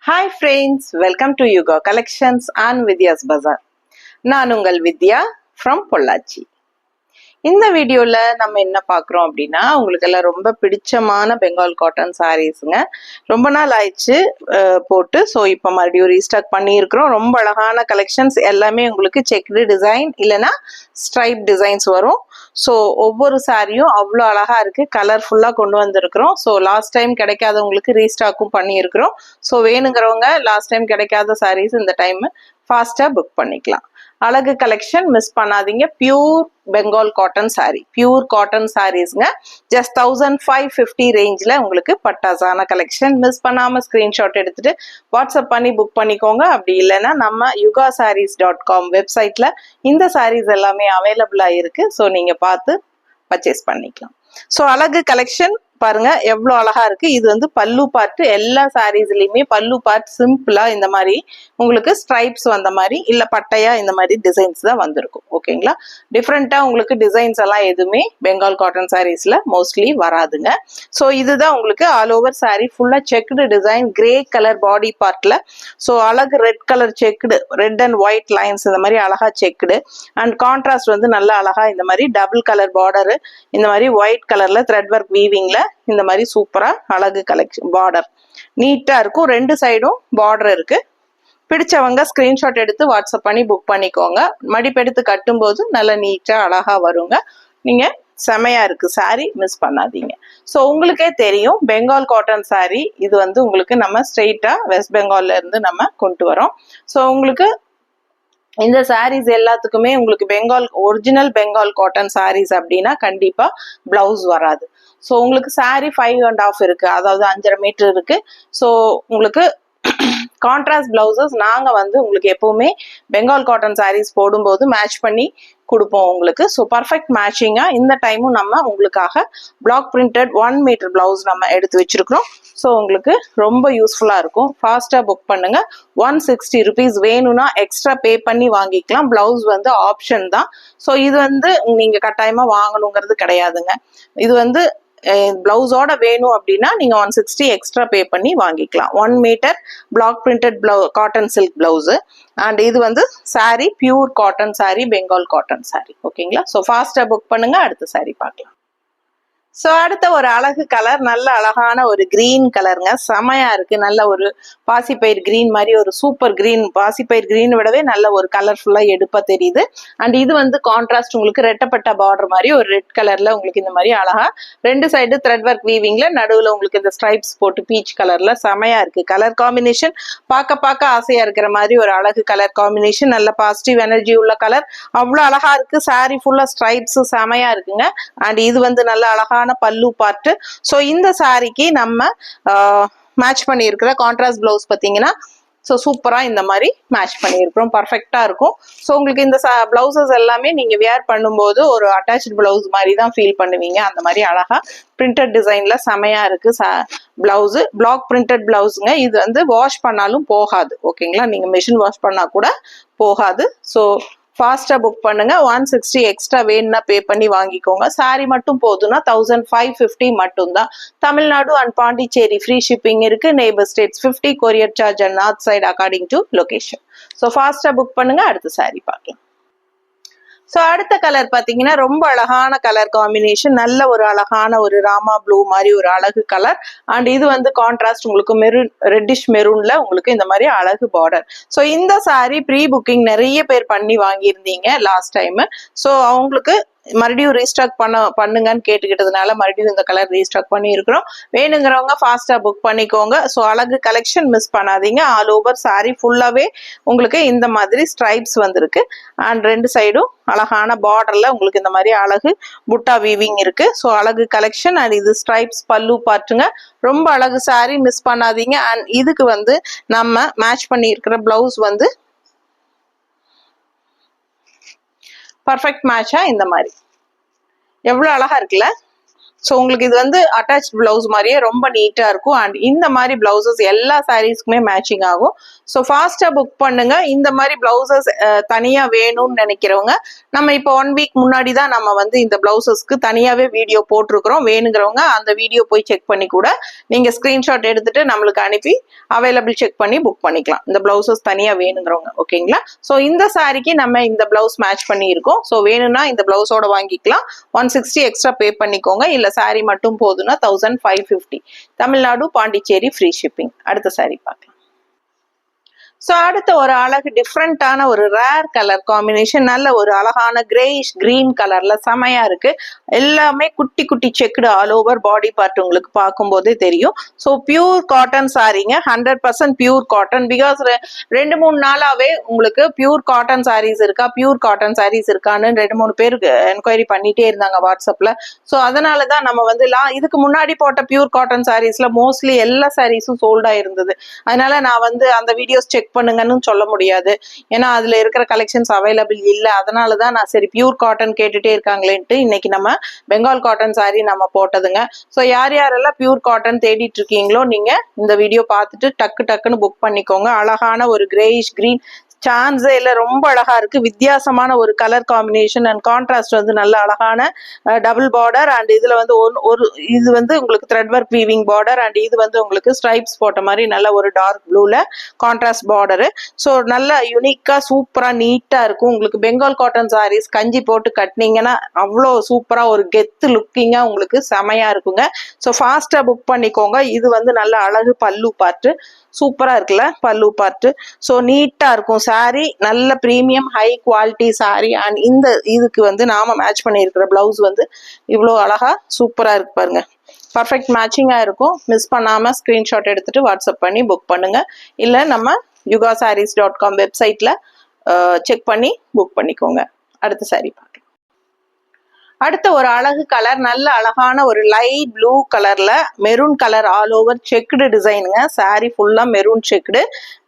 Hi friends, welcome to Yuga Collections and Vidya's Bazaar. நான் உங்கள் வித்யா from Pollachi. இந்த வீடியோல நம்ம என்ன பார்க்குறோம் அப்படின்னா உங்களுக்கு எல்லாம் ரொம்ப பிடிச்சமான பெங்கால் காட்டன் சாரீஸுங்க. ரொம்ப நாள் ஆயிடுச்சு போட்டு. ஸோ இப்போ மறுபடியும் ரீஸ்டாக் பண்ணியிருக்கிறோம். ரொம்ப அழகான கலெக்ஷன்ஸ் எல்லாமே உங்களுக்கு செக்டு டிசைன் இல்லைன்னா ஸ்ட்ரைப் டிசைன்ஸ் வரும். ஸோ ஒவ்வொரு சாரியும் அவ்வளோ அழகா இருக்கு, கலர்ஃபுல்லாக கொண்டு வந்திருக்கிறோம். ஸோ லாஸ்ட் டைம் கிடைக்காதவங்களுக்கு ரீஸ்டாக்கும் பண்ணியிருக்கிறோம். ஸோ வேணுங்கிறவங்க லாஸ்ட் டைம் கிடைக்காத சாரீஸ் இந்த டைம் ஃபாஸ்ட்டாக புக் பண்ணிக்கலாம். அழகு கலெக்ஷன் மிஸ் பண்ணாதீங்க. Pure Bengal cotton sari, pure cotton சாரீஸ்ங்க. ஜஸ்ட் 1550 ரேஞ்சில் உங்களுக்கு பட்டாசான கலெக்ஷன். மிஸ் பண்ணாமல் ஸ்க்ரீன்ஷாட் எடுத்துட்டு வாட்ஸ்அப் பண்ணி புக் பண்ணிக்கோங்க. அப்படி இல்லைன்னா நம்ம yugasarees.com வெப்சைட்டில் இந்த சாரீஸ் எல்லாமே அவைலபிளாக இருக்கு. ஸோ நீங்கள் பார்த்து பர்ச்சேஸ் பண்ணிக்கலாம். ஸோ அழகு கலெக்ஷன் பாருங்க எவ்வளோ அழகா இருக்கு. இது வந்து பல்லு பார்ட். எல்லா சாரீஸ்லயுமே பல்லு பார்ட் சிம்பிளா இந்த மாதிரி உங்களுக்கு ஸ்ட்ரைப்ஸ் வந்த மாதிரி இல்ல பட்டையா இந்த மாதிரி டிசைன்ஸ் தான் வந்திருக்கும். ஓகேங்களா, டிஃப்ரெண்டா உங்களுக்கு டிசைன்ஸ் எல்லாம் எதுவுமே பெங்கால் காட்டன் சாரீஸ்ல மோஸ்ட்லி வராதுங்க. ஸோ இதுதான் உங்களுக்கு ஆல் ஓவர் சாரீ ஃபுல்லா checked design, grey colour body பார்ட்ல. ஸோ அழகு red colour checked, red and white lines இந்த மாதிரி அழகா செக்டு. அண்ட் கான்ட்ராஸ்ட் வந்து நல்லா அழகா இந்த மாதிரி டபுள் கலர் பார்டரு, இந்த மாதிரி ஒயிட் கலர்ல த்ரெட் ஒர்க் வீவிங்ல இந்த மாதிரி சூப்பரா அழகு கலெக்ஷன். பார்டர் நீட்டா இருக்கும், ரெண்டு சைடும் பார்டர் இருக்கு. பிடிச்சவங்க ஸ்கிரீன்ஷாட் எடுத்து வாட்ஸ்அப் பண்ணி புக் பண்ணிக்கோங்க. மடிப்பெடுத்து கட்டும் போது நல்லா நீட்டா அழகா வருங்க. நீங்க செமையா இருக்கு சாரி, மிஸ் பண்ணாதீங்க. ஸோ உங்களுக்கே தெரியும் பெங்கால் காட்டன் சாரி இது வந்து உங்களுக்கு நம்ம ஸ்ட்ரெயிட்டா வெஸ்ட் பெங்கால்ல இருந்து நம்ம கொண்டு வரோம். ஸோ உங்களுக்கு இந்த சாரீஸ் எல்லாத்துக்குமே உங்களுக்கு பெங்கால் ஒரிஜினல் பெங்கால் காட்டன் சாரீஸ் அப்படின்னா கண்டிப்பா பிளவுஸ் வராது. ஸோ உங்களுக்கு சாரீ 5.5 இருக்கு, அதாவது 5.5 மீட்டர் இருக்கு. ஸோ உங்களுக்கு கான்ட்ராஸ்ட் பிளவுசஸ் நாங்க வந்து உங்களுக்கு எப்பவுமே பெங்கால் காட்டன் சாரீஸ் போடும்போது மேட்ச் பண்ணி கொடுப்போம் உங்களுக்கு. ஸோ பர்ஃபெக்ட் மேட்சிங்கா இந்த டைமும் நம்ம உங்களுக்காக பிளாக் பிரிண்டட் 1 மீட்டர் பிளவுஸ் நம்ம எடுத்து வச்சிருக்கிறோம். ஸோ உங்களுக்கு ரொம்ப யூஸ்ஃபுல்லா இருக்கும். ஃபாஸ்டா புக் பண்ணுங்க. 160 rupees வேணும்னா எக்ஸ்ட்ரா பே பண்ணி வாங்கிக்கலாம். பிளவுஸ் வந்து ஆப்ஷன் தான். ஸோ இது வந்து நீங்க கட்டாயமா வாங்கணுங்கிறது கிடையாதுங்க. இது வந்து பிளவுஸோட வேணும் அப்படின்னா நீங்க 160 எக்ஸ்ட்ரா பே பண்ணி வாங்கிக்கலாம். 1 metre block printed cotton silk blouse. And இது வந்து sari pure cotton sari, Bengal cotton sari. ஓகேங்களா, ஸோ ஃபாஸ்டா புக் பண்ணுங்க. அடுத்த சாரி பார்க்கலாம். ஸோ அடுத்த ஒரு அழகு கலர், நல்ல அழகான ஒரு கிரீன் கலருங்க. செமையா இருக்கு. நல்ல ஒரு பாசிப்பயிர் கிரீன் மாதிரி ஒரு சூப்பர் கிரீன். பாசிப்பயிர் கிரீன் விடவே நல்ல ஒரு கலர்ஃபுல்லா எடுப்பா தெரியுது. அண்ட் இது வந்து கான்ட்ராஸ்ட் உங்களுக்கு ரெட்டப்பட்ட பார்டர் மாதிரி ஒரு ரெட் கலர்ல உங்களுக்கு இந்த மாதிரி அழகா ரெண்டு சைடு த்ரெட் ஒர்க் வீவிங்ல நடுவில் உங்களுக்கு இந்த ஸ்ட்ரைப்ஸ் போட்டு பீச் கலர்ல செமையா இருக்கு. கலர் காம்பினேஷன் பார்க்க ஆசையா இருக்கிற மாதிரி ஒரு அழகு கலர் காம்பினேஷன். நல்ல பாசிட்டிவ் எனர்ஜி உள்ள கலர், அவ்வளோ அழகா இருக்கு. சாரி ஃபுல்லா ஸ்ட்ரைப்ஸ் செமையா இருக்குங்க. அண்ட் இது வந்து நல்ல அழகான பல்லு பார்ட். ஸோ இந்த சாரிக்கு நம்ம மேட்ச் பண்ணியிருக்கிற கான்ட்ராஸ்ட் பிளவுஸ் பார்த்தீங்கன்னா ஸோ சூப்பரா இந்த மாதிரி மேட்ச் பண்ணியிருக்கிறோம். பர்ஃபெக்டா இருக்கும். ஸோ உங்களுக்கு இந்த பிளவுசஸ் எல்லாமே நீங்க வியர் பண்ணும்போது ஒரு அட்டாச்சு பிளவுஸ் மாதிரி தான் ஃபீல் பண்ணுவீங்க. அந்த மாதிரி அழகா பிரிண்டட் டிசைன்ல செமையா இருக்கு பிளவுஸ். Black printed பிளவுஸுங்க. இது வந்து வாஷ் பண்ணாலும் போகாது. ஓகேங்களா, நீங்க மிஷின் வாஷ் பண்ணா கூட போகாது. ஸோ ஃபாஸ்டா புக் பண்ணுங்க. 160 எக்ஸ்ட்ரா வேணும்னா பே பண்ணி வாங்கிக்கோங்க. சாரி மட்டும் போதுன்னா 1550 மட்டும் தான். Tamil Nadu and Pondicherry free shipping இருக்கு. Neighbour states 50 courier charge and north side according to location. So ஃபாஸ்டா புக் பண்ணுங்க. அடுத்த சாரி பார்க்கலாம். ஸோ அடுத்த கலர் பார்த்தீங்கன்னா ரொம்ப அழகான கலர் காம்பினேஷன். நல்ல ஒரு அழகான ஒரு ராமா ப்ளூ மாதிரி ஒரு அழகு கலர். அண்ட் இது வந்து கான்ட்ராஸ்ட் உங்களுக்கு மெரூன், ரெட்டிஷ் மெரூன்ல உங்களுக்கு இந்த மாதிரி அழகு பார்டர். ஸோ இந்த சாரி ப்ரீ புக்கிங் நிறைய பேர் பண்ணி வாங்கியிருந்தீங்க லாஸ்ட் டைம். ஸோ அவங்களுக்கு மறுபடியும் ரீஸ்டாக் பண்ணுங்கன்னு கேட்டுக்கிட்டதுனால மறுபடியும் இந்த கலர் ரீஸ்டாக் பண்ணி இருக்கிறோம். வேணுங்கிறவங்க ஃபாஸ்டா புக் பண்ணிக்கோங்க. ஸோ அழகு கலெக்ஷன் மிஸ் பண்ணாதீங்க. ஆல் ஓவர் சாரி ஃபுல்லாவே உங்களுக்கு இந்த மாதிரி ஸ்ட்ரைப்ஸ் வந்திருக்கு. அண்ட் ரெண்டு சைடும் அழகான பார்டர்ல உங்களுக்கு இந்த மாதிரி அழகு புட்டா வீவிங் இருக்கு. ஸோ அழகு கலெக்ஷன். அண்ட் இது ஸ்ட்ரைப்ஸ் பல்லு பார்ட்டுங்க. ரொம்ப அழகு சாரி, மிஸ் பண்ணாதீங்க. அண்ட் இதுக்கு வந்து நம்ம மேட்ச் பண்ணி இருக்கிற பிளவுஸ் வந்து பர்ஃபெக்ட் மேட்சா இந்த மாதிரி எவ்வளவு அழகா இருக்குல்ல. ஸோ உங்களுக்கு இது வந்து அட்டாச் பிளவுஸ் மாதிரியே ரொம்ப நீட்டா இருக்கும். அண்ட் இந்த மாதிரி பிளவுசஸ் எல்லா சாரீஸ்க்குமே மேட்சிங் ஆகும். ஸோ ஃபாஸ்டா புக் பண்ணுங்க. இந்த மாதிரி பிளவுசஸ் தனியா வேணும்னு நினைக்கிறவங்க, நம்ம இப்போ 1 வீக் முன்னாடி தான் நம்ம வந்து இந்த பிளவுசஸ்க்கு தனியாவே வீடியோ போட்டிருக்கிறோம். வேணுங்கிறவங்க அந்த வீடியோ போய் செக் பண்ணி கூட நீங்க ஸ்கிரீன்ஷாட் எடுத்துட்டு நம்மளுக்கு அனுப்பி அவைலபிள் செக் பண்ணி புக் பண்ணிக்கலாம். இந்த பிளவுசஸ் தனியா வேணுங்கிறவங்க, ஓகேங்களா? ஸோ இந்த சாரிக்கு நம்ம இந்த பிளவுஸ் மேட்ச் பண்ணி இருக்கோம். ஸோ வேணும்னா இந்த பிளவுஸோட வாங்கிக்கலாம். 160 எக்ஸ்ட்ரா பே பண்ணிக்கோங்க. இல்ல சாரி மட்டும் போதுன்னா 1550. Tamil Nadu, Pondicherry free shipping. அடுத்த சாரி பார்க்கலாம். ஸோ அடுத்த ஒரு அழகு டிஃப்ரெண்டான ஒரு ரேர் கலர் காம்பினேஷன், நல்ல ஒரு அழகான கிரேயிஷ் கிரீன் கலர்ல செமையா இருக்கு. எல்லாமே குட்டி குட்டி checked all over body part உங்களுக்கு பார்க்கும்போதே தெரியும். ஸோ பியூர் காட்டன் சாரீங்க, 100% பியூர் காட்டன். பிகாஸ் 2-3 நாளாவே உங்களுக்கு பியூர் காட்டன் சாரீஸ் இருக்கா, பியூர் காட்டன் சாரீஸ் இருக்கான்னு 2-3 பேருக்கு என்கொயரி பண்ணிட்டே இருந்தாங்க வாட்ஸ்அப்ல. ஸோ அதனாலதான் நம்ம வந்து இதுக்கு முன்னாடி போட்ட பியூர் காட்டன் சாரீஸ்ல மோஸ்ட்லி எல்லா சாரீஸும் சோல்டா இருந்தது. அதனால நான் வந்து அந்த வீடியோஸ் செக் பண்ணுங்கன்னு சொல்ல முடியாது. ஏன்னா அதுல இருக்கிற கலெக்ஷன்ஸ் அவைலபிள் இல்ல. அதனாலதான் நான் சரி பியூர் காட்டன் கேட்டுட்டே இருக்காங்களேன்ட்டு இன்னைக்கு நம்ம பெங்கால் காட்டன் சாரி நம்ம போட்டதுங்க. ஸோ யார் யாரெல்லாம் பியூர் காட்டன் தேடிட்டு இருக்கீங்களோ நீங்க இந்த வீடியோ பார்த்துட்டு டக்குன்னு புக் பண்ணிக்கோங்க. அழகான ஒரு கிரேயிஷ் கிரீன், சான்ஸே இல்ல, ரொம்ப அழகா இருக்கு. வித்தியாசமான ஒரு கலர் காம்பினேஷன் அண்ட் கான்ட்ராஸ்ட் வந்து நல்ல அழகான டபுள் பார்டர். அண்ட் இதுல வந்து ஒரு இது வந்து உங்களுக்கு thread work weaving border and இது வந்து உங்களுக்கு ஸ்ட்ரைப்ஸ் போட்ட மாதிரி நல்ல ஒரு டார்க் ப்ளூல கான்ட்ராஸ்ட் பார்டரு. ஸோ நல்ல யூனிக்கா சூப்பரா நீட்டா இருக்கும். உங்களுக்கு பெங்கால் காட்டன் சாரீஸ் கஞ்சி போட்டு கட்டினீங்கன்னா அவ்வளோ சூப்பரா ஒரு கெத்து லுக்கிங்கா உங்களுக்கு செமையா இருக்குங்க. ஸோ ஃபாஸ்டா புக் பண்ணிக்கோங்க. இது வந்து நல்ல அழகு பல்லு பார்ட்டு, சூப்பரா இருக்குல்ல பல்லு பார்ட்டு. ஸோ நீட்டா இருக்கும் சாரி, நல்ல premium high quality sorry. And இந்த இதுக்கு வந்து நாம மேட்ச் பண்ணியிருக்கிற பிளவுஸ் வந்து இவ்வளோ அழகா சூப்பரா இருக்கு பாருங்க. பர்ஃபெக்ட் மேட்சிங்கா இருக்கும். மிஸ் பண்ணாம ஸ்கிரீன்ஷாட் எடுத்துட்டு வாட்ஸ்அப் பண்ணி புக் பண்ணுங்க. இல்ல நம்ம yugasarees.com வெப்சைட்ல செக் பண்ணி புக் பண்ணிக்கோங்க. அடுத்த சாரி பார்க்கலாம். அடுத்த ஒரு அழகு கலர், நல்ல அழகான ஒரு லைட் ப்ளூ கலர்ல maroon colour all over checked டிசைனுங்க. சாரி ஃபுல்லா மெரூன் செக்குடு,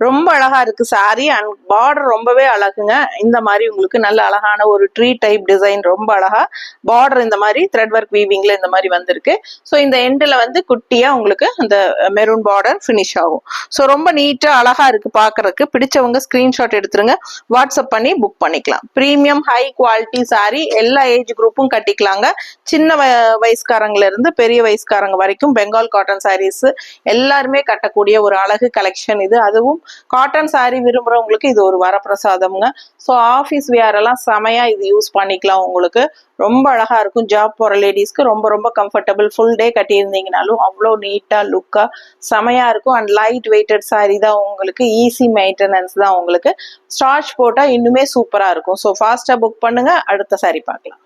ரொம்ப அழகா இருக்கு சாரி. அண்ட் பார்டர் ரொம்பவே அழகுங்க. இந்த மாதிரி உங்களுக்கு நல்ல அழகான ஒரு ட்ரீ டைப் டிசைன், ரொம்ப அழகா பார்டர் இந்த மாதிரி த்ரெட் ஒர்க் வீவிங்ல இந்த மாதிரி வந்திருக்கு. ஸோ இந்த எண்டில் வந்து குட்டியா உங்களுக்கு அந்த மெரூன் பார்டர் ஃபினிஷ் ஆகும். ஸோ ரொம்ப நீட்டா அழகா இருக்கு பாக்குறதுக்கு. பிடிச்சவங்க ஸ்கிரீன்ஷாட் எடுத்துருங்க, வாட்ஸ்அப் பண்ணி புக் பண்ணிக்கலாம். பிரீமியம் ஹை குவாலிட்டி சாரி, எல்லா ஏஜ் குரூப்பும் கட்டிக்கலாங்க. சின்ன வயசுக்காரங்கல இருந்து பெரிய வயசுக்காரங்க வரைக்கும் பெங்கால் காட்டன் சாரீஸ் எல்லாருமே கட்டக்கூடிய ஒரு அழகு கலெக்ஷன் இது. அதுவும் காட்டன் சாரி விரும்புறவங்களுக்கு இது ஒரு வரப்பிரசாதம்ங்க. ஸோ ஆஃபீஸ் வேர் எல்லாம் செமையா இது யூஸ் பண்ணிக்கலாம். உங்களுக்கு ரொம்ப அழகா இருக்கும். ஜாப் போற லேடிஸ்க்கு ரொம்ப ரொம்ப கம்ஃபர்டபுள். ஃபுல் டே கட்டியிருந்தீங்கனாலும் அவ்வளோ நீட்டா லுக்கா செமையா இருக்கும். அண்ட் லைட் வெயிட்டட் சாரி தான் உங்களுக்கு, ஈஸி மெயின்டெனன்ஸ் தான் உங்களுக்கு. ஸ்டார்ச் போட்டா இன்னுமே சூப்பரா இருக்கும். ஸோ ஃபாஸ்டா புக் பண்ணுங்க. அடுத்த சாரி பார்க்கலாம்.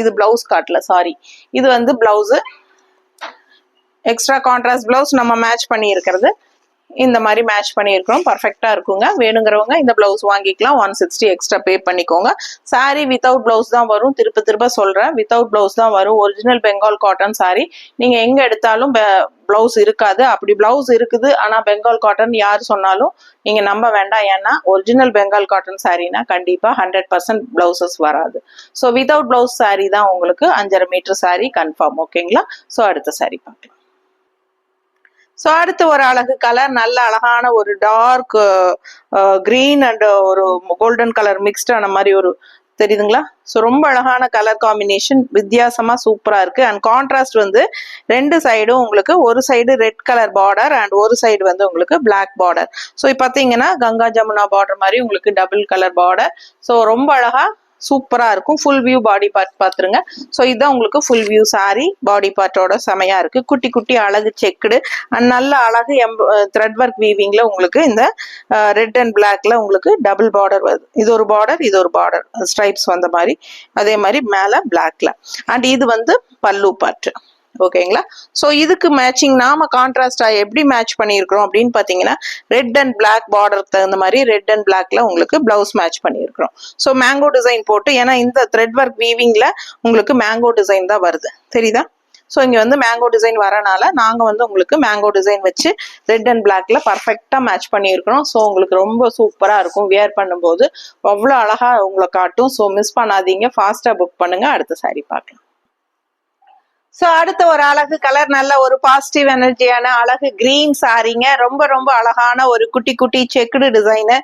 இது பிளவுஸ் காட்டல, சாரி. இது வந்து பிளவுஸ், எக்ஸ்ட்ரா கான்ட்ராஸ்ட் பிளவுஸ் நம்ம மேட்ச் பண்ணி இருக்கிறது. இந்த மாதிரி மேட்ச் பண்ணியிருக்கிறோம். பர்ஃபெக்டா இருக்குங்க. வேணுங்கிறவங்க இந்த பிளவுஸ் வாங்கிக்கலாம். 160 எக்ஸ்ட்ரா பே பண்ணிக்கோங்க. சாரி வித்தவுட் பிளவுஸ் தான் வரும். திரும்ப சொல்றேன், வித்தவுட் பிளவுஸ் தான் வரும். Original Bengal cotton sorry. நீங்க எங்க எடுத்தாலும் பிளவுஸ் இருக்காது. அப்படி பிளவுஸ் இருக்குது ஆனா பெங்கால் காட்டன் யார் சொன்னாலும் நீங்க நம்ப வேண்டாம். ஏன்னா ஒரிஜினல் பெங்கால் காட்டன் சாரினா கண்டிப்பா 100% பிளவுசஸ் வராது. ஸோ வித்தவுட் பிளவுஸ் சாரி தான் உங்களுக்கு 5.5 மீட்டர் சாரி கன்ஃபார்ம், ஓகேங்களா? ஸோ அடுத்த சாரி பார்க்கலாம். ஸோ அடுத்து ஒரு அழகு கலர், நல்ல அழகான ஒரு டார்க் கிரீன் அண்ட் ஒரு கோல்டன் கலர் மிக்ஸ்டான மாதிரி ஒரு தெரியுதுங்களா? ஸோ ரொம்ப அழகான கலர் காம்பினேஷன், வித்தியாசமா சூப்பரா இருக்கு. அண்ட் கான்ட்ராஸ்ட் வந்து 2 சைடும் உங்களுக்கு, ஒரு side red colour border and ஒரு சைடு வந்து உங்களுக்கு பிளாக் பார்டர். ஸோ இப்போ பார்த்தீங்கன்னா கங்கா ஜமுனா பார்டர் மாதிரி உங்களுக்கு டபுள் கலர் பார்டர். ஸோ ரொம்ப அழகா சூப்பரா இருக்கும். ஃபுல் வியூ பாடி பார்ட் பாத்துருங்க. ஸோ இதுதான் உங்களுக்கு ஃபுல் வியூ சாரி. பாடி பார்ட்டோட செமையா இருக்கு. குட்டி குட்டி அழகு செக்குடு அண்ட் நல்ல அழகு த்ரெட் ஒர்க் வீவிங்ல உங்களுக்கு இந்த ரெட் அண்ட் பிளாக்ல உங்களுக்கு டபுள் பார்டர் வருது. இது ஒரு பார்டர், இது ஒரு பார்டர், ஸ்ட்ரைப்ஸ் வந்த மாதிரி. அதே மாதிரி மேல பிளாக்ல. அண்ட் இது வந்து பல்லு பார்ட், ஓகேங்களா? ஸோ இதுக்கு மேட்சிங் நாம கான்ட்ராஸ்டா எப்படி மேட்ச் பண்ணியிருக்கிறோம் அப்படின்னு பாத்தீங்கன்னா, ரெட் அண்ட் பிளாக் பார்டருக்கு தகுந்த மாதிரி ரெட் அண்ட் பிளாக்ல உங்களுக்கு பிளவுஸ் மேட்ச் பண்ணியிருக்கிறோம். ஸோ மேங்கோ டிசைன் போட்டு, ஏன்னா இந்த த்ரெட் ஒர்க் வீவிங்ல உங்களுக்கு மேங்கோ டிசைன் தான் வருது, தெரியுதா? ஸோ இங்க வந்து மேங்கோ டிசைன் வரனால நாங்க வந்து உங்களுக்கு மேங்கோ டிசைன் வச்சு ரெட் அண்ட் பிளாக்ல பர்ஃபெக்டா மேட்ச் பண்ணியிருக்கிறோம். ஸோ உங்களுக்கு ரொம்ப சூப்பரா இருக்கும். வியர் பண்ணும்போது அவ்வளோ அழகா உங்களை காட்டும். ஸோ மிஸ் பண்ணாதீங்க, ஃபாஸ்டா புக் பண்ணுங்க. அடுத்த சாரி பார்க்கலாம். சோ அடுத்த ஒரு அழகு கலர், நல்ல ஒரு பாசிட்டிவ் எனர்ஜியான அழகு கிரீன் சாரீங்க. ரொம்ப ரொம்ப அழகான ஒரு குட்டி குட்டி செக்குடு டிசைனு,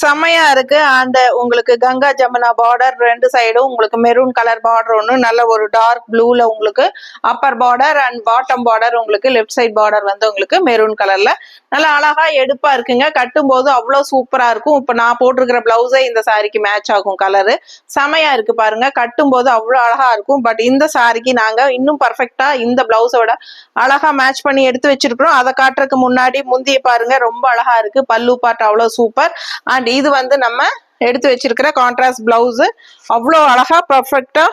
செமையா இருக்கு. அண்ட் உங்களுக்கு கங்கா ஜமுனா பார்டர், ரெண்டு சைடும் உங்களுக்கு மெரூன் கலர் பார்டர் ஒன்று, நல்ல ஒரு டார்க் ப்ளூல உங்களுக்கு Appar border and bottom border, உங்களுக்கு லெஃப்ட் சைட் பார்டர் வந்து உங்களுக்கு மெரூன் கலர்ல நல்லா அழகா எடுப்பா இருக்குங்க. கட்டும் போது அவ்வளவு சூப்பரா இருக்கும். இப்ப நான் போட்டிருக்கிற பிளவுஸே இந்த சாரிக்கு மேட்ச் ஆகும். கலரு செமையா இருக்கு பாருங்க. கட்டும் போது அவ்வளவு அழகா இருக்கும். பட் இந்த சாரிக்கு நாங்க இன்னும் பர்ஃபெக்டா இந்த பிளவுஸோட அழகா மேட்ச் பண்ணி எடுத்து வச்சிருக்கிறோம். அதை காட்டுறதுக்கு முன்னாடி முந்திய பாருங்க, ரொம்ப அழகா இருக்கு. பல்லு பாட்டு அவ்வளவு சூப்பர். அண்ட் இது வந்து நம்ம எடுத்து வச்சிருக்கிற கான்ட்ராஸ்ட் பிளவுஸ் அவ்வளோ அழகா பர்ஃபெக்டா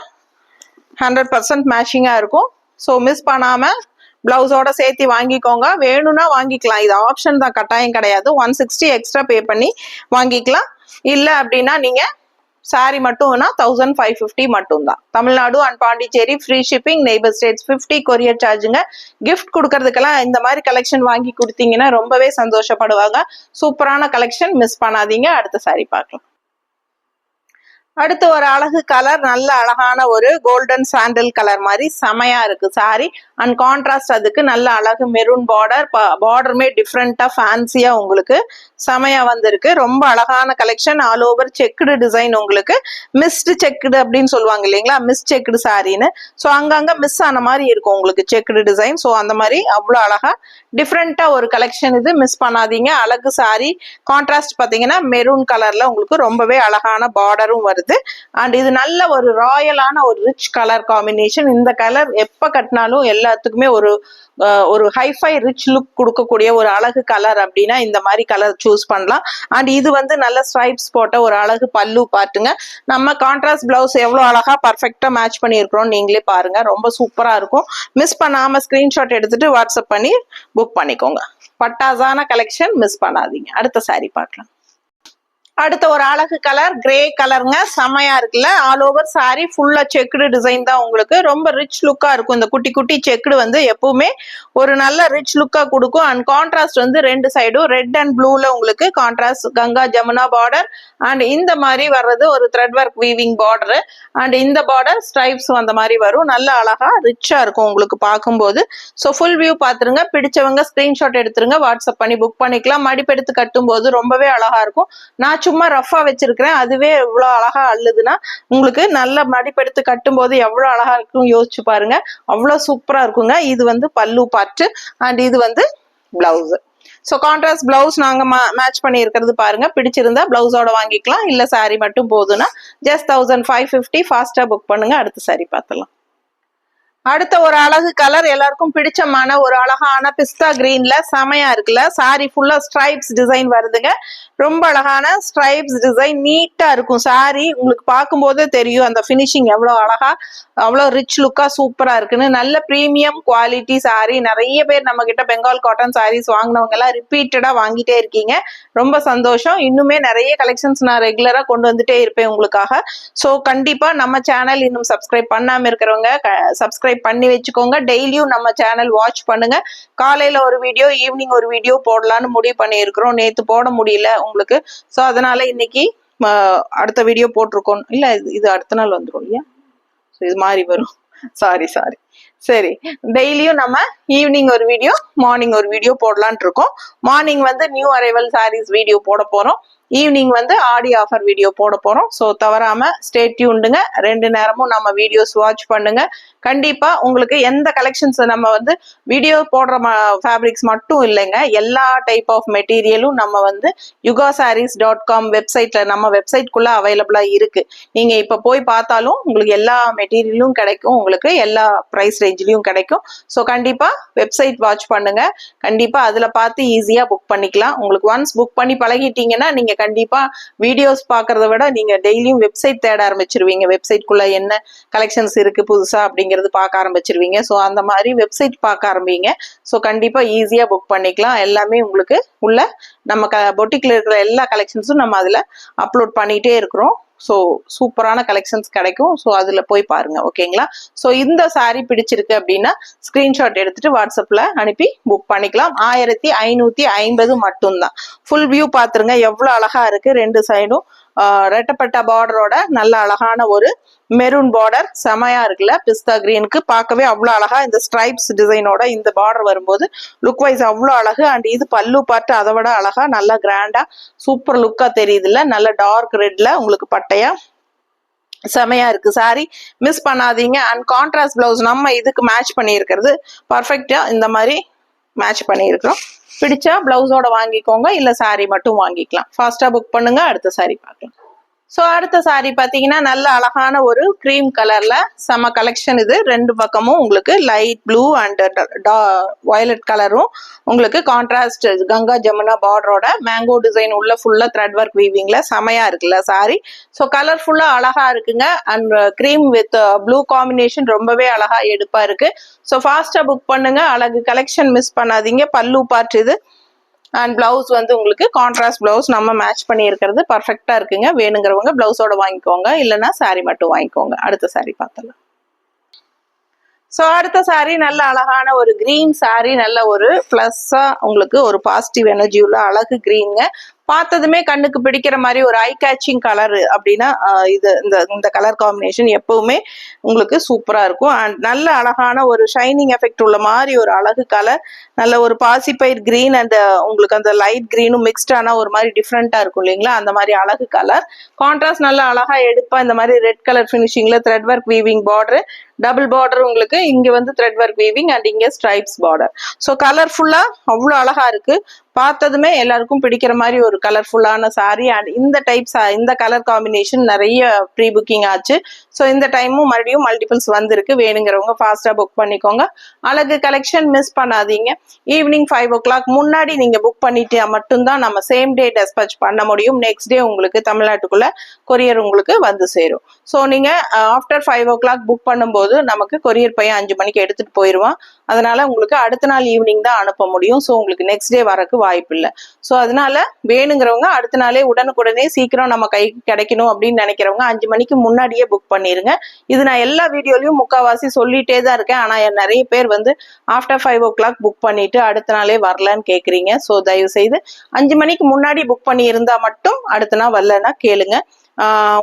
100% மேட்சிங்கா இருக்கும். ஸோ மிஸ் பண்ணாம பிளவுஸோட சேர்த்து வாங்கிக்கோங்க. வேணும்னா வாங்கிக்கலாம், இது ஆப்ஷன் தான், கட்டாயம் கிடையாது. 160 எக்ஸ்ட்ரா பே பண்ணி வாங்கிக்கலாம். இல்லை அப்படின்னா நீங்க சாரி மட்டும்னா 1550 மட்டும் தான். Tamil Nadu and Pondicherry free shipping, neighbour states 50 courier சார்ஜுங்க. கிஃப்ட் கொடுக்கறதுக்கெல்லாம் இந்த மாதிரி கலெக்ஷன் வாங்கி கொடுத்தீங்கன்னா ரொம்பவே சந்தோஷப்படுவாங்க. சூப்பரான கலெக்ஷன், மிஸ் பண்ணாதீங்க. அடுத்த சாரி பார்க்கலாம். அடுத்து ஒரு அழகு கலர், நல்ல அழகான ஒரு கோல்டன் சாண்டல் கலர் மாதிரி செமையா இருக்கு சாரி. அண்ட் கான்ட்ராஸ்ட் அதுக்கு நல்ல அழகு மெரூன் பார்டர், பார்டருமே டிஃப்ரெண்டா ஃபேன்சியா உங்களுக்கு செமையா வந்திருக்கு. ரொம்ப அழகான collection. All over checked design, உங்களுக்கு மிஸ்டு செக்குடு அப்படின்னு சொல்லுவாங்க இல்லைங்களா, மிஸ் செக்குடு சாரின்னு. ஸோ அங்கங்க மிஸ் ஆன மாதிரி இருக்கும் உங்களுக்கு செக்குடு டிசைன். ஸோ அந்த மாதிரி அவ்வளோ அழகா டிஃப்ரெண்டா ஒரு கலெக்ஷன் இது, மிஸ் பண்ணாதீங்க. அழகு சாரி. கான்ட்ராஸ்ட் பாத்தீங்கன்னா மெரூன் கலர்ல உங்களுக்கு ரொம்பவே அழகான பார்டரும் வருது. அண்ட் இது நல்ல ஒரு ராயலான ஒரு ரிச் கலர் காம்பினேஷன். இந்த கலர் எப்ப கட்டினாலும் எல்லாத்துக்குமே ஒரு ஹைஃபை ரிச் லுக் கொடுக்கக்கூடிய ஒரு அழகு கலர் அப்படின்னா இந்த மாதிரி கலர் சூஸ் பண்ணலாம். அண்ட் இது வந்து நல்ல ஸ்ட்ரைப்ஸ் போட்ட ஒரு அழகு பல்லு பாட்டுங்க. நம்ம கான்ட்ராஸ்ட் பிளவுஸ் எவ்வளவு அழகா பர்ஃபெக்டா மேட்ச் பண்ணியிருக்கிறோம் நீங்களே பாருங்க. ரொம்ப சூப்பரா இருக்கும். மிஸ் பண்ணாம ஸ்கிரீன்ஷாட் எடுத்துட்டு வாட்ஸ்அப் பண்ணி புக் பண்ணிக்கோங்க. பட்டாசான கலெக்ஷன், மிஸ் பண்ணாதீங்க. அடுத்த சாரி பார்க்கலாம். அடுத்த ஒரு அழகு கலர் கிரே கலருங்க. செமையா இருக்குல்ல. ஆல் ஓவர் சாரி ஃபுல்லா செக்குடு டிசைன் தான் உங்களுக்கு. ரொம்ப ரிச் லுக்கா இருக்கும். இந்த குட்டி குட்டி செக்குடு வந்து எப்பவுமே ஒரு நல்ல ரிச் லுக்கா கொடுக்கும். அண்ட் கான்ட்ராஸ்ட் வந்து ரெண்டு சைடும் ரெட் அண்ட் ப்ளூல உங்களுக்கு contrast Ganga Jamuna border. And இந்த மாதிரி வர்றது ஒரு thread work weaving border. And இந்த பார்டர் ஸ்ட்ரைப்ஸ் அந்த மாதிரி வரும். நல்ல அழகா ரிச்சா இருக்கும் உங்களுக்கு பார்க்கும்போது. ஸோ ஃபுல் வியூ பாத்துருங்க. பிடிச்சவங்க ஸ்கிரீன்ஷாட் எடுத்துருங்க, வாட்ஸ்அப் பண்ணி புக் பண்ணிக்கலாம். மடிப்பெடுத்து கட்டும் போது ரொம்பவே அழகா இருக்கும். நான் சும்மா ரஃபா வச்சிருக்கிறேன், அதுவே இவ்வளவு அழகா அள்ளுதுன்னா உங்களுக்கு நல்ல மடிப்பெடுத்து கட்டும் போது எவ்வளவு அழகா இருக்கும் யோசிச்சு பாருங்க. அவ்வளவு சூப்பரா இருக்குங்க. இது வந்து பல்லு பாட்டு அண்ட் இது வந்து பிளவுஸ். ஸோ கான்ட்ராஸ்ட் பிளவுஸ் நாங்க மேட்ச் பண்ணி இருக்கிறது பாருங்க. பிடிச்சிருந்தா பிளவுஸோட வாங்கிக்கலாம். இல்ல சாரி மட்டும் போதுன்னா ஜஸ்ட் 1550 ஃபாஸ்டா புக் பண்ணுங்க. அடுத்த சாரி பார்த்துலாம். அடுத்த ஒரு அழகு கலர், எல்லாருக்கும் பிடிச்சமான ஒரு அழகான பிஸ்தா கிரீன்ல செமையா இருக்குல்ல. சாரி ஃபுல்லா ஸ்ட்ரைப்ஸ் டிசைன் வருதுங்க. ரொம்ப அழகான ஸ்ட்ரைப்ஸ் டிசைன், நீட்டா இருக்கும் சாரி. உங்களுக்கு பார்க்கும்போதே தெரியும் அந்த பினிஷிங் எவ்வளவு அழகா, அவ்வளவு ரிச் லுக்கா சூப்பரா இருக்குன்னு. நல்ல பிரீமியம் குவாலிட்டி சாரி. நிறைய பேர் நம்ம கிட்ட பெங்கால் காட்டன் சாரீஸ் வாங்கினவங்க எல்லாம் ரிப்பீட்டடா வாங்கிட்டே இருக்கீங்க. ரொம்ப சந்தோஷம். இன்னுமே நிறைய கலெக்ஷன்ஸ் நான் ரெகுலரா கொண்டு வந்துட்டே இருப்பேன் உங்களுக்காக. ஸோ கண்டிப்பா நம்ம சேனல் இன்னும் சப்ஸ்கிரைப் பண்ணாம இருக்கிறவங்க சப்ஸ்கிரைப் பண்ணி வச்சுக்கோங்க. டெய்லியும் நம்ம சேனல் வாட்ச் பண்ணுங்க. காலையில ஒரு வீடியோ, ஈவினிங் ஒரு வீடியோ போடலான்னு முடிவு பண்ணி இருக்கிறோம். நேத்து போட முடியல உங்களுக்கு. ஸோ அதனால இன்னைக்கு அடுத்த வீடியோ போட்டிருக்கோம். இல்ல இது அடுத்த நாள் வந்துடும் இல்லையா, இது மாதிரி வரும். சாரி சரி. டெய்லியும் நம்ம ஈவினிங் ஒரு வீடியோ, மார்னிங் ஒரு வீடியோ போடலான் இருக்கோம். மார்னிங் வந்து நியூ அரைவல் சாரீஸ் வீடியோ போட போறோம். ஈவினிங் வந்து ஆடி ஆஃபர் வீடியோ போட போறோம். ஸோ தவறாம ஸ்டே டியூன்டுங்க. 2 நேரமும் நம்ம வீடியோஸ் வாட்ச் பண்ணுங்க. கண்டிப்பா உங்களுக்கு எந்த கலெக்ஷன்ஸ் நம்ம வந்து வீடியோ போடுற ஃபேப்ரிக்ஸ் மட்டும் இல்லைங்க, எல்லா டைப் ஆஃப் மெட்டீரியலும் நம்ம வந்து yugasarees.com வெப்சைட்ல, நம்ம வெப்சைட்குள்ள அவைலபிளா இருக்கு. நீங்க இப்ப போய் பார்த்தாலும் உங்களுக்கு எல்லா மெட்டீரியலும் கிடைக்கும். உங்களுக்கு எல்லா பிரைஸ் ரேஞ்சிலையும் கிடைக்கும். ஸோ கண்டிப்பா வெப்சைட் வாட்ச் பண்ணுங்க. கண்டிப்பா அதுல பார்த்து ஈஸியா புக் பண்ணிக்கலாம். உங்களுக்கு ஒன்ஸ் புக் பண்ணி பழகிட்டீங்கன்னா நீங்க கண்டிப்பா வீடியோஸ் பாக்குறத விட நீங்க டெய்லியும் வெப்சைட் தேட ஆரம்பிச்சிருவீங்க. வெப்சைட்குள்ள என்ன கலெக்ஷன்ஸ் இருக்கு புதுசா அப்படிங்கிறது பார்க்க ஆரம்பிச்சிருவீங்க. ஸோ அந்த மாதிரி வெப்சைட் பார்க்க ஆரம்பிங்க. ஸோ கண்டிப்பா ஈஸியா புக் பண்ணிக்கலாம். எல்லாமே உங்களுக்கு உள்ள நம்ம பொட்டிக்ல இருக்கிற எல்லா கலெக்ஷன்ஸும் நம்ம அதுல அப்லோட் பண்ணிட்டே இருக்கிறோம். ஸோ சூப்பரான கலெக்ஷன்ஸ் கிடைக்கும். ஸோ அதில் போய் பாருங்க. ஓகேங்களா. ஸோ இந்த சாரி பிடிச்சிருக்கு அப்படின்னா ஸ்கிரீன்ஷாட் எடுத்துட்டு வாட்ஸ்அப்ல அனுப்பி புக் பண்ணிக்கலாம். 1550 மட்டும்தான். ஃபுல் வியூ பார்த்துருங்க. எவ்வளோ அழகா இருக்கு. ரெண்டு சைடும் ரெட்டப்பட்ட பார்டரோட நல்ல அழகான ஒரு மெரூன் பார்டர் செமையா இருக்குல்ல. பிஸ்தா கிரீனுக்கு பார்க்கவே அவ்வளோ அழகா இந்த ஸ்ட்ரைப்ஸ் டிசைனோட இந்த பார்டர் வரும்போது லுக் வைஸ் அவ்வளோ அழகு. அண்ட் இது பல்லு பார்த்து அதை விட அழகா நல்லா கிராண்டா சூப்பர் லுக்கா தெரியுது இல்ல. நல்ல டார்க் ரெட்ல உங்களுக்கு பட்டையா செமையா இருக்கு சாரி, மிஸ் பண்ணாதீங்க. அண்ட் கான்ட்ராஸ்ட் பிளவுஸ் நம்ம இதுக்கு மேட்ச் பண்ணியிருக்கிறது பர்ஃபெக்டா இந்த மாதிரி மேட்ச் பண்ணியிருக்கிறோம். பிடிச்சா பிளவுஸோட வாங்கிக்கோங்க, இல்ல சாரி மட்டும் வாங்கிக்கலாம். ஃபாஸ்டா புக் பண்ணுங்க, அடுத்த சாரி பார்க்கலாம். ஸோ அடுத்த சாரி பார்த்தீங்கன்னா நல்ல அழகான ஒரு க்ரீம் கலர்ல செம கலெக்ஷன். இது ரெண்டு பக்கமும் உங்களுக்கு லைட் ப்ளூ அண்ட் வயலட் கலரும் உங்களுக்கு கான்ட்ராஸ்ட் கங்கா ஜமுனா பார்டரோட மேங்கோ டிசைன் உள்ள ஃபுல்லா த்ரெட் ஒர்க் வீவிங்ல செமையா இருக்குல்ல சாரி. ஸோ கலர்ஃபுல்லா அழகா இருக்குங்க. And cream with blue combination ரொம்பவே அழகா எடுப்பா இருக்கு. ஸோ ஃபாஸ்டா புக் பண்ணுங்க, அழகு கலெக்ஷன் மிஸ் பண்ணாதீங்க. பல்லு பார்ட் இது அண்ட் பிளவுஸ் வந்து உங்களுக்கு கான்ட்ராஸ்ட் பிளவுஸ் நம்ம மேட்ச் பண்ணி இருக்கிறது பர்ஃபெக்டா இருக்குங்க. வேணுங்கிறவங்க பிளவுஸோட வாங்கிக்கோங்க, இல்லைன்னா சாரி மட்டும் வாங்கிக்கோங்க. அடுத்த சாரி பார்த்தலாம். ஸோ அடுத்த சாரி நல்ல அழகான ஒரு கிரீன் சாரி, நல்ல ஒரு பிளஸ்ஸா உங்களுக்கு ஒரு பாசிட்டிவ் எனர்ஜி உள்ள அழகு கிரீனுங்க. பார்த்ததுமே கண்ணுக்கு பிடிக்கிற மாதிரி ஒரு ஐ கேச்சிங் கலர் அப்படின்னா இது இந்த கலர் காம்பினேஷன் எப்பவுமே உங்களுக்கு சூப்பரா இருக்கும். அண்ட் நல்ல அழகான ஒரு ஷைனிங் எஃபெக்ட் உள்ள மாதிரி ஒரு அழகு கலர், நல்ல ஒரு பாசிப்பயிர் கிரீன் அண்ட் உங்களுக்கு அந்த லைட் கிரீனும் மிக்ஸ்ட் ஆனா ஒரு மாதிரி டிஃப்ரெண்டா இருக்கும் இல்லைங்களா, அந்த மாதிரி அழகு கலர். கான்ட்ராஸ்ட் நல்ல அழகா எடுப்பா இந்த மாதிரி ரெட் கலர் ஃபினிஷிங்ல thread work weaving border, double border உங்களுக்கு இங்க வந்து த்ரெட் ஒர்க் வீவிங் அண்ட் இங்க ஸ்ட்ரைப்ஸ் பார்டர். ஸோ கலர்ஃபுல்லா அவ்வளோ அழகா இருக்கு. பார்த்ததுமே எல்லாருக்கும் பிடிக்கிற மாதிரி ஒரு கலர்ஃபுல்லான சாரி. அண்ட் இந்த டைப் இந்த கலர் காம்பினேஷன் நிறைய ப்ரீ புக்கிங் ஆச்சு. ஸோ இந்த டைமும் மறுபடியும் மல்டிபிள்ஸ் வந்திருக்கு. வேணுங்கிறவங்க ஃபாஸ்டா புக் பண்ணிக்கோங்க. அழகு கலெக்ஷன் மிஸ் பண்ணாதீங்க. ஈவினிங் 5 o'clock முன்னாடி நீங்க புக் பண்ணிட்டா மட்டும்தான் நம்ம சேம் டே டெஸ்பேச் பண்ண முடியும். நெக்ஸ்ட் டே உங்களுக்கு தமிழ்நாட்டுக்குள்ள கொரியர் உங்களுக்கு வந்து சேரும். ஸோ நீங்க ஆஃப்டர் 5 o'clock புக் பண்ணும்போது நமக்கு கொரியர் பையன் 5 மணிக்கு எடுத்துட்டு போயிடுவான். அதனால உங்களுக்கு அடுத்த நாள் ஈவினிங் தான் அனுப்ப முடியும். ஸோ உங்களுக்கு நெக்ஸ்ட் டே வரக்கு வாய்ப்பு இல்லை. ஸோ அதனால வேணுங்கிறவங்க அடுத்த நாளே உடனுக்குடனே சீக்கிரம் நம்ம கைக்கு கிடைக்கணும் அப்படின்னு நினைக்கிறவங்க 5 மணிக்கு முன்னாடியே புக் பண்ணிருங்க. இது நான் எல்லா வீடியோலையும் முக்கால்வாசி சொல்லிட்டே தான் இருக்கேன். ஆனா நிறைய பேர் வந்து ஆஃப்டர் 5 o'clock புக் பண்ணிட்டு அடுத்த நாளே வரலன்னு கேக்குறீங்க. ஸோ தயவு செய்து 5 மணிக்கு முன்னாடி புக் பண்ணி இருந்தா மட்டும் அடுத்த நாள் வரலன்னா கேளுங்க.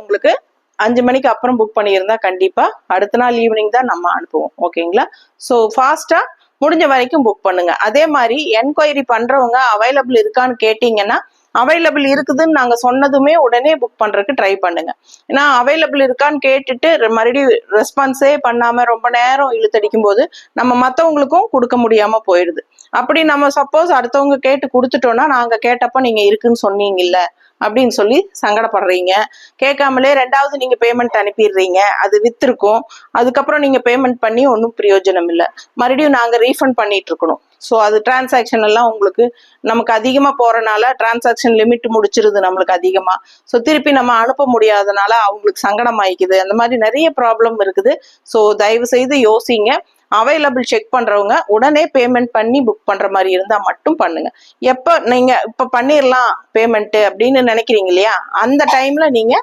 உங்களுக்கு 5 மணிக்கு அப்புறம் புக் பண்ணியிருந்தா கண்டிப்பா அடுத்த நாள் ஈவினிங் தான் நம்ம அனுப்புவோம். ஓகேங்களா? ஸோ ஃபாஸ்டா முடிஞ்ச வரைக்கும் புக் பண்ணுங்க. அதே மாதிரி என்கொயரி பண்றவங்க அவைலபிள் இருக்கான்னு கேட்டீங்கன்னா அவைலபிள் இருக்குதுன்னு நாங்க சொன்னதுமே உடனே புக் பண்றதுக்கு ட்ரை பண்ணுங்க. ஏன்னா அவைலபிள் இருக்கான்னு கேட்டுட்டு மறுபடியும் ரெஸ்பான்ஸே பண்ணாம ரொம்ப நேரம் இழுத்தடிக்கும் போது நம்ம மற்றவங்களுக்கும் கொடுக்க முடியாம போயிடுது. அப்படி நம்ம சப்போஸ் அடுத்தவங்க கேட்டு கொடுத்துட்டோம்னா நாங்க கேட்டப்ப நீங்க இருக்குன்னு சொன்னீங்கல்ல அப்படின்னு சொல்லி சங்கடப்படுறீங்க. கேட்காமலே ரெண்டாவது நீங்க பேமெண்ட் அனுப்பிடுறீங்க, அது வித்திருக்கும். அதுக்கப்புறம் நீங்க பேமெண்ட் பண்ணி ஒன்றும் பிரயோஜனம் இல்லை, மறுபடியும் நாங்க ரீஃபண்ட் பண்ணிட்டு இருக்கணும். ஸோ அது டிரான்சாக்ஷன் எல்லாம் உங்களுக்கு நமக்கு அதிகமா போறனால டிரான்சாக்ஷன் லிமிட் முடிச்சிருது நம்மளுக்கு அதிகமா. ஸோ திருப்பி நம்ம அனுப்ப முடியாதனால அவங்களுக்கு சங்கடம் ஆயிக்குது. அந்த மாதிரி நிறைய ப்ராப்ளம் இருக்குது. ஸோ தயவு செய்து யோசிங்க. அவைலபிள் செக் பண்றவங்க உடனே பேமெண்ட் பண்ணி புக் பண்ற மாதிரி இருந்தா மட்டும் பண்ணுங்க. எப்ப நீங்க இப்ப பண்ணிடலாம் பேமெண்ட் அப்படின்னு நினைக்கிறீங்க இல்லையா, அந்த டைம்ல நீங்க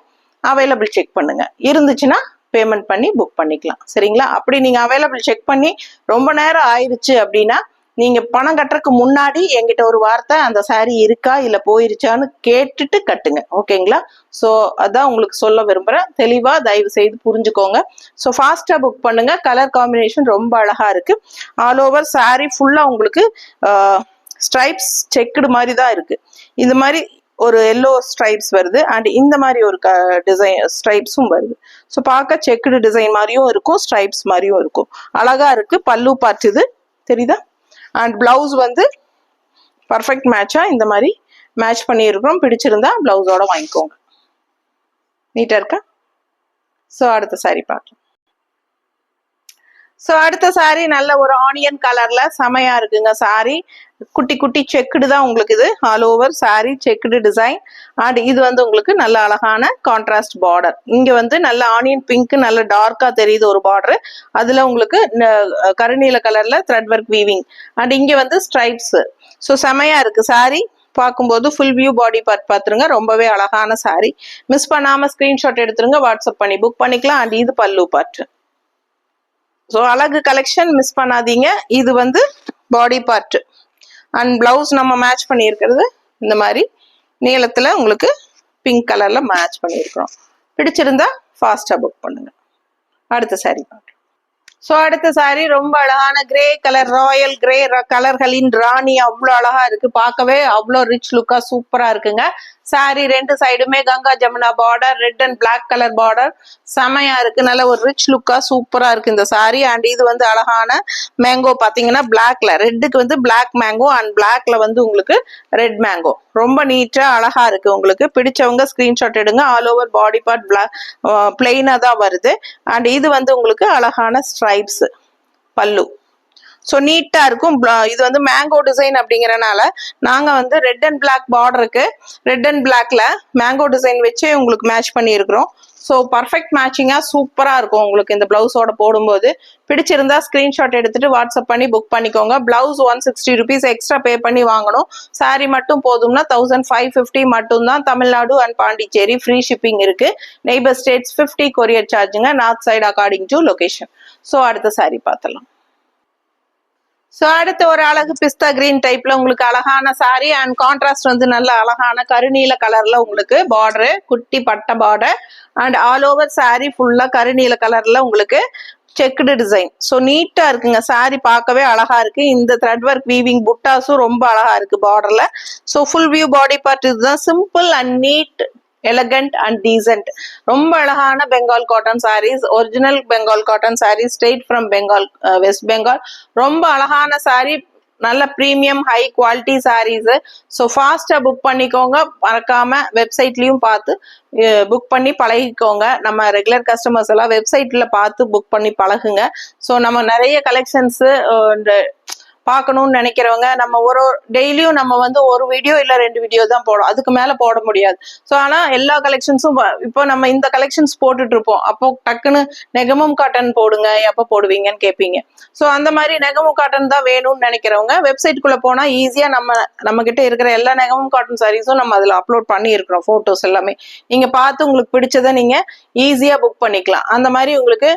அவைலபிள் செக் பண்ணுங்க. இருந்துச்சுன்னா பேமெண்ட் பண்ணி புக் பண்ணிக்கலாம். சரிங்களா? அப்படி நீங்க அவைலபிள் செக் பண்ணி ரொம்ப நேரம் ஆயிடுச்சு அப்படின்னா நீங்க பணம் கட்டுறதுக்கு முன்னாடி என்கிட்ட ஒரு வார்த்தை அந்த சாரி இருக்கா இல்ல போயிருச்சான்னு கேட்டுட்டு கட்டுங்க. ஓகேங்களா? ஸோ அதான் உங்களுக்கு சொல்ல விரும்புறேன். தெளிவா தயவு செய்து புரிஞ்சுக்கோங்க. ஸோ ஃபாஸ்டா புக் பண்ணுங்க. கலர் காம்பினேஷன் ரொம்ப அழகா இருக்கு. ஆல் ஓவர் சாரி ஃபுல்லா உங்களுக்கு ஸ்ட்ரைப்ஸ் செக்குடு மாதிரி தான் இருக்கு. இந்த மாதிரி ஒரு எல்லோ ஸ்ட்ரைப்ஸ் வருது அண்ட் இந்த மாதிரி ஒரு டிசைன் ஸ்ட்ரைப்ஸும் வருது. ஸோ பார்க்க செக்குடு டிசைன் மாதிரியும் இருக்கும், ஸ்ட்ரைப்ஸ் மாதிரியும் இருக்கும். அழகா இருக்கு. பல்லு பார்ட் இது தெரியுதா? அண்ட் பிளவுஸ் வந்து பர்ஃபெக்ட் மேட்சா இந்த மாதிரி மேட்ச் பண்ணியிருக்கிறோம். பிடிச்சிருந்தா பிளவுஸோட வாங்கிக்கோங்க. நீட்டா இருக்கா? ஸோ அடுத்த சாரி பார்க்கலாம். ஸோ அடுத்த சாரி நல்ல ஒரு ஆனியன் கலர்ல செமையா இருக்குங்க. சாரி குட்டி குட்டி செக்குடு தான் உங்களுக்கு இது. All over sorry checked design. And இது வந்து உங்களுக்கு நல்ல அழகான கான்ட்ராஸ்ட் பார்டர். இங்க வந்து நல்ல ஆனியன் பிங்க் நல்ல டார்க்கா தெரியுது ஒரு பார்டர். அதுல உங்களுக்கு கருநீல கலர்ல த்ரெட் ஒர்க் வீவிங் அண்ட் இங்க வந்து ஸ்ட்ரைப்ஸ். ஸோ செமையா இருக்கு சாரி. பார்க்கும்போது ஃபுல் வியூ பாடி பார்ட் பார்த்துருங்க. ரொம்பவே அழகான சாரி. மிஸ் பண்ணாம ஸ்கிரீன்ஷாட் எடுத்துருங்க, வாட்ஸ்அப் பண்ணி புக் பண்ணிக்கலாம். அண்ட் இது பல்லு பார்ட். ஸோ அழகு கலெக்ஷன் மிஸ் பண்ணாதீங்க. இது வந்து பாடி பார்ட் அண்ட் பிளவுஸ் நம்ம மேட்ச் பண்ணியிருக்கிறது இந்த மாதிரி நீளத்துல உங்களுக்கு பிங்க் கலர்ல மேட்ச் பண்ணியிருக்கிறோம். பிடிச்சிருந்தா ஃபாஸ்டா புக் பண்ணுங்க. அடுத்த saree பார்க்கலாம். ஸோ அடுத்த சாரி ரொம்ப அழகான கிரே கலர், ராயல் கிரே கலர்களின் ராணி. அவ்வளோ அழகா இருக்கு, பார்க்கவே அவ்வளோ ரிச் லுக்கா சூப்பரா இருக்குங்க. சாரி ரெண்டு சைடுமே Ganga Jamuna border, red and black colour border, செமையா இருக்கு. நல்ல ஒரு ரிச் லுக்கா சூப்பரா இருக்கு இந்த சாரி. அண்ட் இது வந்து அழகான மேங்கோ பாத்தீங்கன்னா பிளாக்ல, ரெட்டுக்கு வந்து பிளாக் மேங்கோ அண்ட் பிளாக்ல வந்து உங்களுக்கு ரெட் மேங்கோ. ரொம்ப நீட்டா அழகா இருக்கு. உங்களுக்கு பிடிச்சவங்க ஸ்கிரீன்ஷாட் எடுங்க. ஆல் ஓவர் பாடி பார்ட் பிளெயினா தான் வருது. அண்ட் இது வந்து உங்களுக்கு அழகான ஸ்ட்ரைப்ஸ் பல்லு. ஸோ நீட்டா இருக்கும். இது வந்து மேங்கோ டிசைன் அப்படிங்கறனால நாங்க வந்து ரெட் அண்ட் பிளாக் பார்டருக்கு ரெட் அண்ட் பிளாக்ல மேங்கோ டிசைன் வச்சு உங்களுக்கு மேட்ச் பண்ணி இருக்கிறோம். ஸோ பர்ஃபெக்ட் மேட்சிங்கா சூப்பரா இருக்கும் உங்களுக்கு இந்த பிளவுஸோட போடும்போது. பிடிச்சிருந்தா ஸ்கிரீன்ஷாட் எடுத்துட்டு வாட்ஸ்அப் பண்ணி புக் பண்ணிக்கோங்க. பிளவுஸ் 160 rupees எக்ஸ்ட்ரா பே பண்ணி வாங்கணும். சாரி மட்டும் போதும்னா 1550 மட்டும் தான். Tamil Nadu and Pondicherry free shipping இருக்கு. நெய்பர் ஸ்டேட்ஸ் 50 கொரியர் சார்ஜுங்க. North side according to location. So அடுத்த சாரி பார்த்தலாம். ஸோ அடுத்து ஒரு அழகு பிஸ்தா கிரீன் டைப்ல உங்களுக்கு அழகான சாரி அண்ட் கான்ட்ராஸ்ட் வந்து நல்ல அழகான கருநீல கலர்ல உங்களுக்கு பார்டரு, குட்டி பட்டை border and all over sorry ஃபுல்லா கருநீல கலர்ல உங்களுக்கு செக்குடு டிசைன். ஸோ நீட்டா இருக்குங்க. சாரி பார்க்கவே அழகா இருக்கு. இந்த த்ரெட் ஒர்க் வீவிங் புட்டாஸும் ரொம்ப அழகா இருக்கு பார்டர்ல. So full view body part இதுதான். Simple and neat, elegant and decent. ரொம்ப அழகான Bengal cotton saris, original Bengal cotton saris, straight from Bengal, West Bengal. ரொம்ப அழகான சாரி, நல்ல premium high quality saris. So ஃபாஸ்டா புக் பண்ணிக்கோங்க. மறக்காம வெப்சைட்லயும் பார்த்து புக் பண்ணி பழகிக்கோங்க. நம்ம ரெகுலர் கஸ்டமர்ஸ் எல்லாம் வெப்சைட்ல பார்த்து புக் பண்ணி பழகுங்க. ஸோ நம்ம நிறைய கலெக்ஷன்ஸ் பார்க்கணும்னு நினைக்கிறவங்க நம்ம ஒரு டெய்லியும் நம்ம வந்து ஒரு வீடியோ இல்ல 2 வீடியோ தான் போடும், அதுக்கு மேல போட முடியாது. ஸோ ஆனா எல்லா கலெக்ஷன்ஸும் இப்போ நம்ம இந்த கலெக்ஷன்ஸ் போட்டுட்டு இருப்போம். அப்போ டக்குன்னு நெகமும் காட்டன் போடுங்க, எப்போ போடுவீங்கன்னு கேட்பீங்க. ஸோ அந்த மாதிரி நெகமும் காட்டன் தான் வேணும்னு நினைக்கிறவங்க வெப்சைட்குள்ள போனா ஈஸியா நம்ம கிட்ட இருக்கிற எல்லா நெகமும் காட்டன் சாரீஸும் நம்ம அதுல அப்லோட் பண்ணி இருக்கிறோம். போட்டோஸ் எல்லாமே நீங்க பார்த்து உங்களுக்கு பிடிச்சதை நீங்க ஈஸியா புக் பண்ணிக்கலாம். அந்த மாதிரி உங்களுக்கு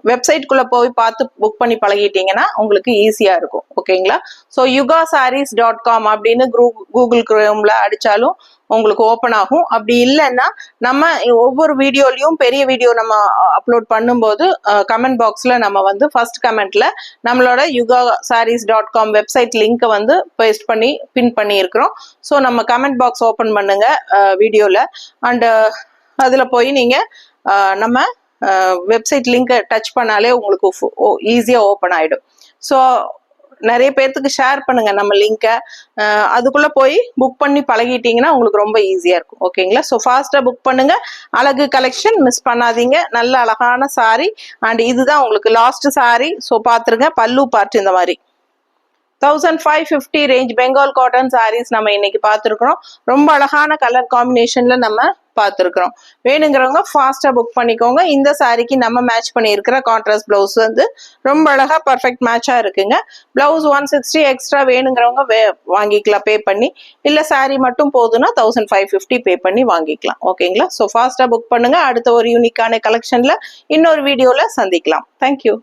வெப்சைட்குள்ள போய் பார்த்து புக் பண்ணி பழகிட்டீங்கன்னா உங்களுக்கு ஈஸியா இருக்கும். ஓகேங்களா? ஸோ yugasarees.com அப்படின்னு கூகுள் குரோம்ல அடிச்சாலும் உங்களுக்கு ஓப்பன் ஆகும். அப்படி இல்லைன்னா நம்ம ஒவ்வொரு வீடியோலையும் பெரிய வீடியோ நம்ம அப்லோட் பண்ணும்போது கமெண்ட் பாக்ஸ்ல நம்ம வந்து ஃபர்ஸ்ட் கமெண்ட்ல நம்மளோட yugasarees.com வெப்சைட் லிங்கை வந்து பேஸ்ட் பண்ணி பின் பண்ணி இருக்கிறோம். ஸோ நம்ம கமெண்ட் பாக்ஸ் ஓப்பன் பண்ணுங்க வீடியோல. அண்ட் அதுல போய் நீங்க நம்ம வெப்சைட் லிங்க் டச் பண்ணாலே உங்களுக்கு ஈஸியா ஓப்பன் ஆயிடும். ஸோ நிறைய பேர்த்துக்கு ஷேர் பண்ணுங்க நம்ம லிங்கை. அதுக்குள்ள போய் புக் பண்ணி பழகிட்டீங்கன்னா உங்களுக்கு ரொம்ப ஈஸியா இருக்கும். ஓகேங்களா? ஸோ ஃபாஸ்டா புக் பண்ணுங்க. அழகு கலெக்ஷன் மிஸ் பண்ணாதீங்க. நல்ல அழகான சாரி அண்ட் இதுதான் உங்களுக்கு லாஸ்ட் சாரி. ஸோ பாத்துருங்க. பல்லு பார்ட் இந்த மாதிரி 1550 ரேஞ்ச் பெங்கால் காட்டன் சாரீஸ் நம்ம இன்னைக்கு பார்த்துருக்கிறோம். ரொம்ப அழகான கலர் காம்பினேஷன்ல நம்ம பார்த்துருக்கிறோம். வேணுங்கிறவங்க ஃபாஸ்டா புக் பண்ணிக்கோங்க. இந்த சாரிக்கு நம்ம மேட்ச் பண்ணியிருக்கிற கான்ட்ராஸ்ட் பிளவுஸ் வந்து ரொம்ப அழகா பர்ஃபெக்ட் மேட்சா இருக்குங்க. பிளவுஸ் 160 எக்ஸ்ட்ரா வேணுங்கிறவங்க வாங்கிக்கலாம் பே பண்ணி. இல்ல சாரி மட்டும் போதுன்னா 1550 பே பண்ணி வாங்கிக்கலாம். ஓகேங்களா? ஸோ ஃபாஸ்டா புக் பண்ணுங்க. அடுத்த ஒரு யூனிக்கான கலெக்ஷன்ல இன்னொரு வீடியோல சந்திக்கலாம். தேங்க்யூ.